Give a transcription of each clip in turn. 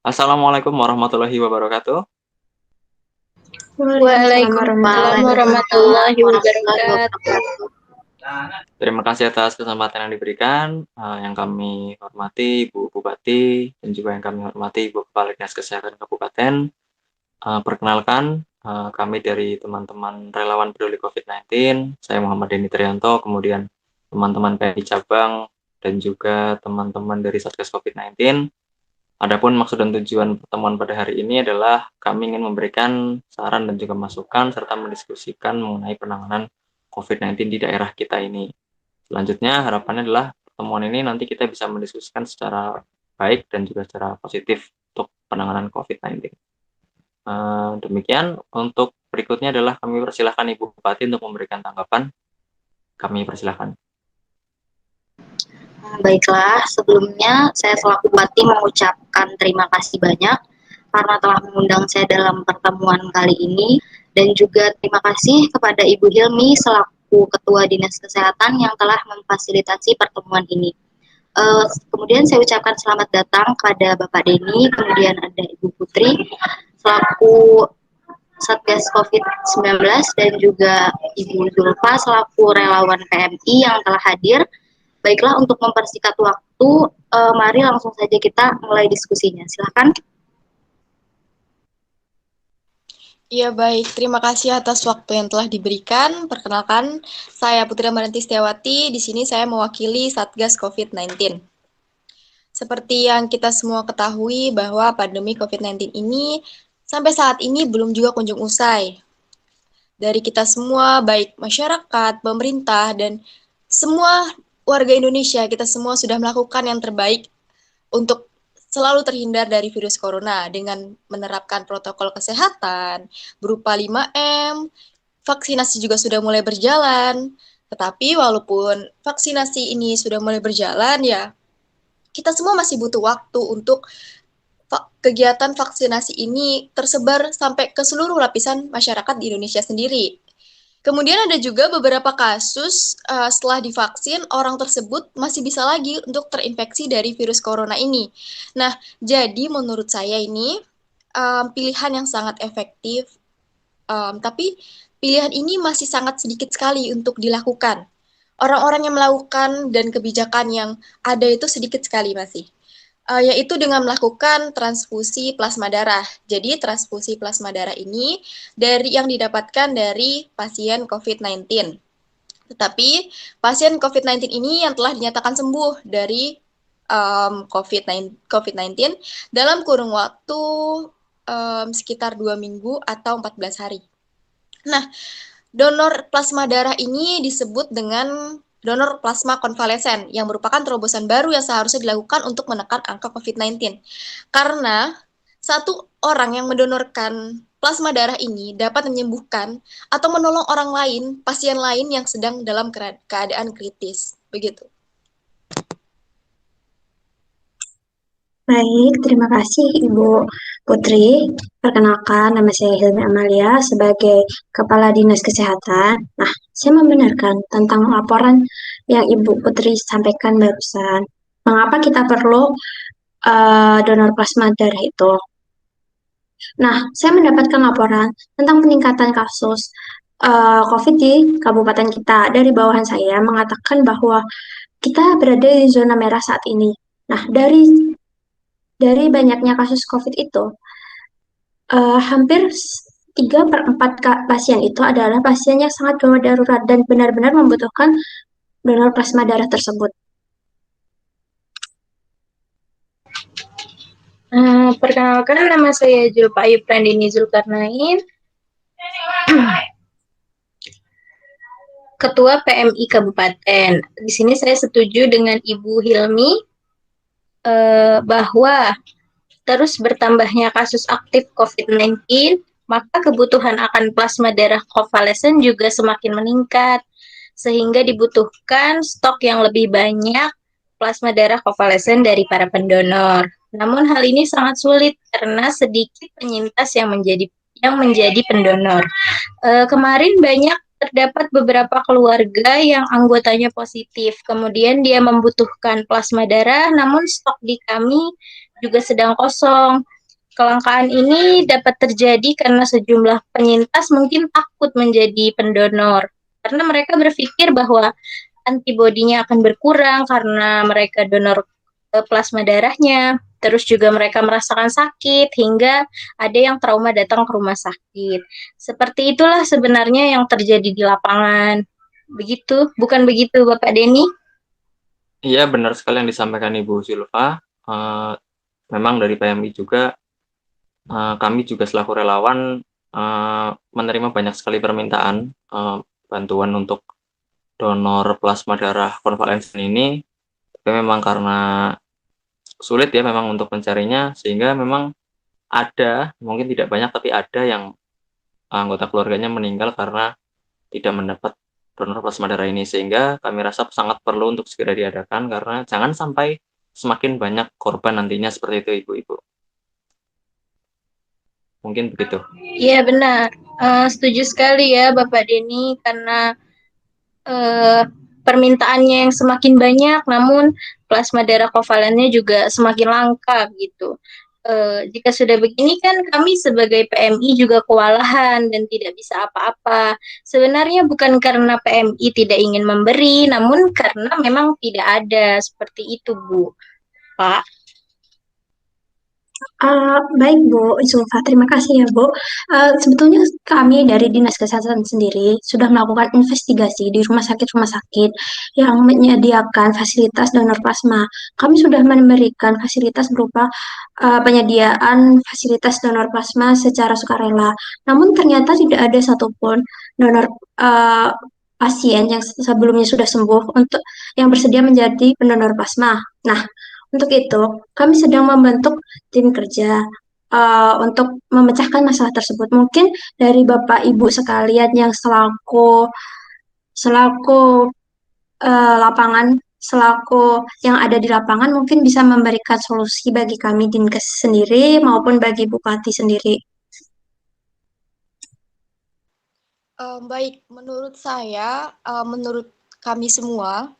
Assalamualaikum warahmatullahi wabarakatuh. Waalaikumsalam warahmatullahi wabarakatuh. Terima kasih atas kesempatan yang diberikan, yang kami hormati Ibu Bupati dan juga yang kami hormati Ibu Kepala Dinas Kesehatan Kabupaten. Perkenalkan, kami dari teman-teman relawan peduli COVID-19, saya Muhammad Denny Trianto, kemudian teman-teman PMI Cabang, dan juga teman-teman dari Satgas COVID-19. Adapun maksud dan tujuan pertemuan pada hari ini adalah kami ingin memberikan saran dan juga masukan serta mendiskusikan mengenai penanganan COVID-19 di daerah kita ini. Selanjutnya harapannya adalah pertemuan ini nanti kita bisa mendiskusikan secara baik dan juga secara positif untuk penanganan COVID-19. Demikian, untuk berikutnya adalah kami persilahkan Ibu Bupati untuk memberikan tanggapan. Kami persilahkan. Baiklah, sebelumnya saya selaku Bupati mengucapkan terima kasih banyak karena telah mengundang saya dalam pertemuan kali ini, dan juga terima kasih kepada Ibu Hilmi selaku Ketua Dinas Kesehatan yang telah memfasilitasi pertemuan ini. Kemudian saya ucapkan selamat datang kepada Bapak Denny, kemudian ada Ibu Putri selaku Satgas COVID-19 dan juga Ibu Zulfa selaku relawan PMI yang telah hadir. Baiklah, untuk mempersingkat waktu, mari langsung saja kita mulai diskusinya. Silakan. Ya baik, terima kasih atas waktu yang telah diberikan. Perkenalkan, saya Putri Amaranti Setiawati. Di sini saya mewakili Satgas COVID-19. Seperti yang kita semua ketahui bahwa pandemi COVID-19 ini sampai saat ini belum juga kunjung usai. Dari kita semua, baik masyarakat, pemerintah, dan semua warga Indonesia, kita semua sudah melakukan yang terbaik untuk selalu terhindar dari virus corona dengan menerapkan protokol kesehatan berupa 5M, vaksinasi juga sudah mulai berjalan. Tetapi walaupun vaksinasi ini sudah mulai berjalan, ya kita semua masih butuh waktu untuk kegiatan vaksinasi ini tersebar sampai ke seluruh lapisan masyarakat di Indonesia sendiri. Kemudian ada juga beberapa kasus setelah divaksin, orang tersebut masih bisa lagi untuk terinfeksi dari virus corona ini. Nah, jadi menurut saya ini pilihan yang sangat efektif, tapi pilihan ini masih sangat sedikit sekali untuk dilakukan. Orang-orang yang melakukan dan kebijakan yang ada itu sedikit sekali masih. Yaitu dengan melakukan transfusi plasma darah. Jadi transfusi plasma darah ini yang didapatkan dari pasien COVID-19. Tetapi pasien COVID-19 ini yang telah dinyatakan sembuh dari COVID-19 dalam kurun waktu sekitar 2 minggu atau 14 hari. Nah, donor plasma darah ini disebut dengan donor plasma konvalesen yang merupakan terobosan baru yang seharusnya dilakukan untuk menekan angka COVID-19. Karena satu orang yang mendonorkan plasma darah ini dapat menyembuhkan atau menolong orang lain, pasien lain yang sedang dalam keadaan kritis. Begitu. Baik, terima kasih Ibu Putri. Perkenalkan, nama saya Hilmi Amalia sebagai Kepala Dinas Kesehatan. Nah, saya membenarkan tentang laporan yang Ibu Putri sampaikan barusan. Mengapa kita perlu donor plasma darah itu? Nah, saya mendapatkan laporan tentang peningkatan kasus COVID di kabupaten kita. Dari bawahan saya mengatakan bahwa kita berada di zona merah saat ini. Nah, dari banyaknya kasus COVID itu, hampir 3/4 pasien itu adalah pasien yang sangat gawat darurat dan benar-benar membutuhkan donor plasma darah tersebut. Perkenalkan, nama saya Julfa Ayu Prandini Zulkarnain, Ketua PMI Kabupaten. Di sini saya setuju dengan Ibu Hilmi bahwa terus bertambahnya kasus aktif COVID-19, maka kebutuhan akan plasma darah konvalesen juga semakin meningkat, sehingga dibutuhkan stok yang lebih banyak plasma darah konvalesen dari para pendonor. Namun hal ini sangat sulit karena sedikit penyintas yang menjadi pendonor. Kemarin terdapat beberapa keluarga yang anggotanya positif, kemudian dia membutuhkan plasma darah, namun stok di kami juga sedang kosong. Kelangkaan ini dapat terjadi karena sejumlah penyintas mungkin takut menjadi pendonor, karena mereka berpikir bahwa antibodinya akan berkurang karena mereka donor plasma darahnya. Terus juga mereka merasakan sakit hingga ada yang trauma datang ke rumah sakit. Seperti itulah sebenarnya yang terjadi di lapangan. Begitu, bukan begitu Bapak Denny? Iya, benar sekali yang disampaikan Ibu Zulfa. Memang dari PMI juga, kami juga selaku relawan menerima banyak sekali permintaan bantuan untuk donor plasma darah konvalesen ini. Tapi memang karena sulit ya memang untuk mencarinya, sehingga memang ada, mungkin tidak banyak, tapi ada yang anggota keluarganya meninggal karena tidak mendapat donor plasma darah ini, sehingga kami rasa sangat perlu untuk segera diadakan karena jangan sampai semakin banyak korban nantinya seperti itu Ibu-Ibu. Mungkin begitu. Iya benar, setuju sekali ya Bapak Denny, karena permintaannya yang semakin banyak, namun plasma darah kovalennya juga semakin langka gitu. Jika sudah begini kan kami sebagai PMI juga kewalahan dan tidak bisa apa-apa. Sebenarnya bukan karena PMI tidak ingin memberi, namun karena memang tidak ada seperti itu, Bu. Pak. Baik Bu Zulfa, terima kasih ya Bu. Sebetulnya kami dari Dinas Kesehatan sendiri sudah melakukan investigasi di rumah sakit yang menyediakan fasilitas donor plasma. Kami sudah memberikan fasilitas berupa penyediaan fasilitas donor plasma secara sukarela. Namun ternyata tidak ada satupun donor pasien yang sebelumnya sudah sembuh untuk yang bersedia menjadi pendonor plasma. Nah, untuk itu kami sedang membentuk tim kerja untuk memecahkan masalah tersebut. Mungkin dari Bapak Ibu sekalian yang selaku lapangan, selaku yang ada di lapangan mungkin bisa memberikan solusi bagi kami Dinkes sendiri maupun bagi Bupati sendiri. Baik, menurut saya, menurut kami semua,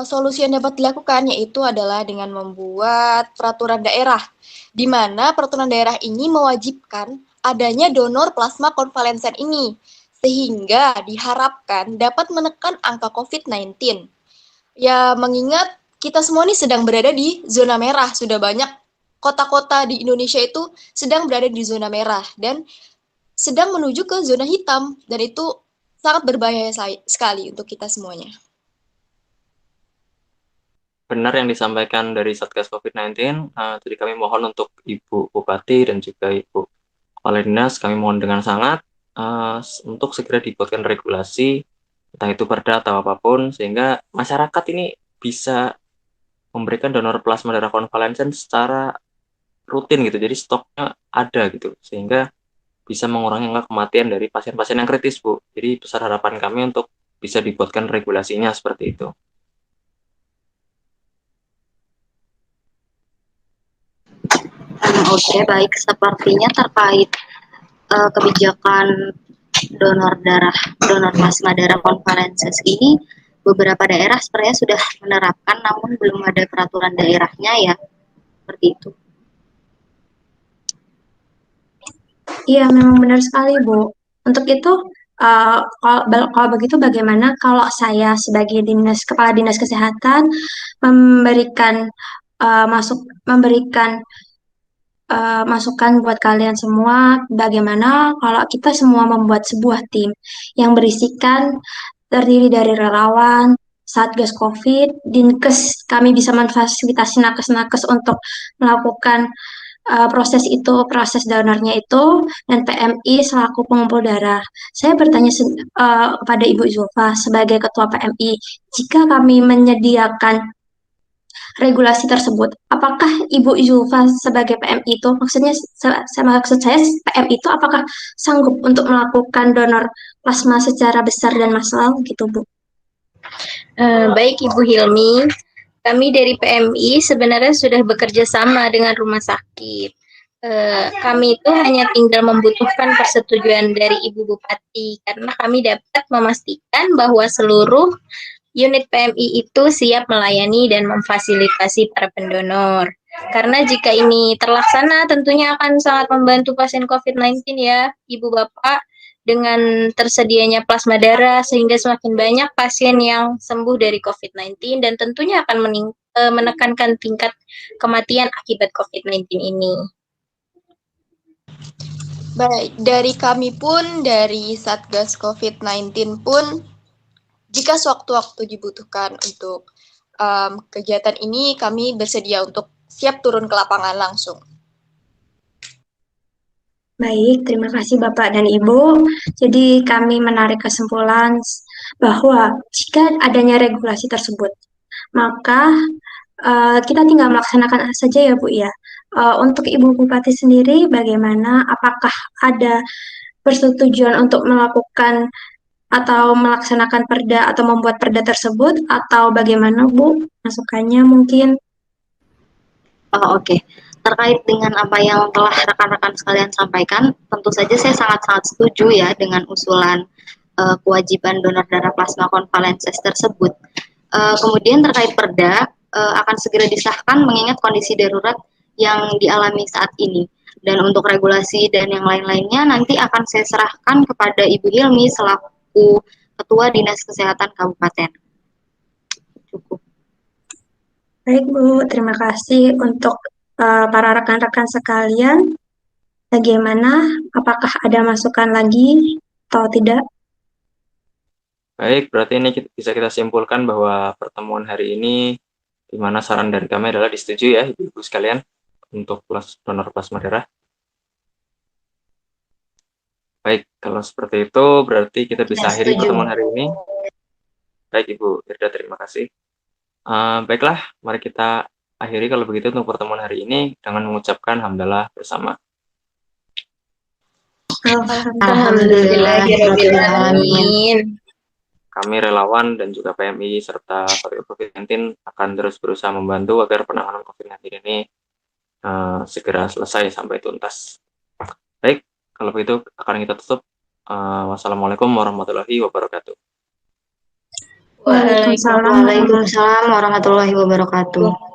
solusi yang dapat dilakukan yaitu adalah dengan membuat peraturan daerah, di mana peraturan daerah ini mewajibkan adanya donor plasma konvalensen ini, sehingga diharapkan dapat menekan angka COVID-19. Ya, mengingat kita semua ini sedang berada di zona merah, sudah banyak kota-kota di Indonesia itu sedang berada di zona merah, dan sedang menuju ke zona hitam, dan itu sangat berbahaya sekali untuk kita semuanya. Benar yang disampaikan dari Satgas COVID-19, jadi kami mohon untuk Ibu Bupati dan juga Ibu Kepala Dinas, kami mohon dengan sangat untuk segera dibuatkan regulasi, entah itu perda atau apapun, sehingga masyarakat ini bisa memberikan donor plasma darah konvalensen secara rutin gitu, jadi stoknya ada gitu, sehingga bisa mengurangi angka kematian dari pasien-pasien yang kritis, Bu. Jadi besar harapan kami untuk bisa dibuatkan regulasinya seperti itu. Oke, baik. Sepertinya terkait kebijakan donor plasma darah konvalensis ini, beberapa daerah sebenarnya sudah menerapkan, namun belum ada peraturan daerahnya ya, seperti itu. Iya, memang benar sekali, Bu. Untuk itu, kalau begitu bagaimana kalau saya sebagai kepala dinas kesehatan memberikan memberikan masukan buat kalian semua, bagaimana kalau kita semua membuat sebuah tim yang berisikan terdiri dari relawan, Satgas COVID, Dinkes, kami bisa memfasilitasi nakes-nakes untuk melakukan proses donornya itu, dan PMI selaku pengumpul darah. Saya bertanya kepada Ibu Zulfa sebagai Ketua PMI, jika kami menyediakan regulasi tersebut, apakah Ibu Zulfa sebagai PMI itu, maksud saya PMI itu apakah sanggup untuk melakukan donor plasma secara besar dan massal gitu, Bu? Baik Ibu Hilmi, kami dari PMI sebenarnya sudah bekerja sama dengan rumah sakit. Kami itu hanya tinggal membutuhkan persetujuan dari Ibu Bupati karena kami dapat memastikan bahwa seluruh unit PMI itu siap melayani dan memfasilitasi para pendonor. Karena jika ini terlaksana tentunya akan sangat membantu pasien COVID-19 ya, Ibu Bapak, dengan tersedianya plasma darah sehingga semakin banyak pasien yang sembuh dari COVID-19 dan tentunya akan menekankan tingkat kematian akibat COVID-19 ini. Baik, dari kami pun, dari Satgas COVID-19 pun, jika sewaktu-waktu dibutuhkan untuk kegiatan ini, kami bersedia untuk siap turun ke lapangan langsung. Baik, terima kasih Bapak dan Ibu. Jadi kami menarik kesimpulan bahwa jika adanya regulasi tersebut, maka kita tinggal melaksanakan saja ya Bu ya. Untuk Ibu Bupati sendiri bagaimana? Apakah ada persetujuan untuk melakukan atau melaksanakan perda atau membuat perda tersebut atau bagaimana Bu? Masukannya mungkin. Oke. Terkait dengan apa yang telah rekan-rekan sekalian sampaikan, tentu saja saya sangat-sangat setuju ya dengan usulan kewajiban donor darah plasma konvalenses tersebut. Kemudian terkait perda akan segera disahkan mengingat kondisi darurat yang dialami saat ini. Dan untuk regulasi dan yang lain-lainnya nanti akan saya serahkan kepada Ibu Hilmi selaku Ketua Dinas Kesehatan Kabupaten. Cukup. Baik Bu, terima kasih untuk para rekan-rekan sekalian. Bagaimana? Apakah ada masukan lagi atau tidak? Baik, berarti ini bisa kita simpulkan bahwa pertemuan hari ini, di mana saran dari kami adalah disetujui ya Ibu-Ibu sekalian untuk donor plasma darah. Baik, kalau seperti itu berarti kita bisa akhiri pertemuan hari ini. Baik Ibu Irda, terima kasih. Baiklah, mari kita akhiri kalau begitu untuk pertemuan hari ini dengan mengucapkan hamdalah bersama. Alhamdulillahirrahmanirrahim. Kami relawan dan juga PMI serta Satgas COVID-19 akan terus berusaha membantu agar penanganan COVID-19 ini segera selesai sampai tuntas. Baik, kalau begitu akan kita tutup. Wassalamualaikum warahmatullahi wabarakatuh. Waalaikumsalam warahmatullahi wabarakatuh.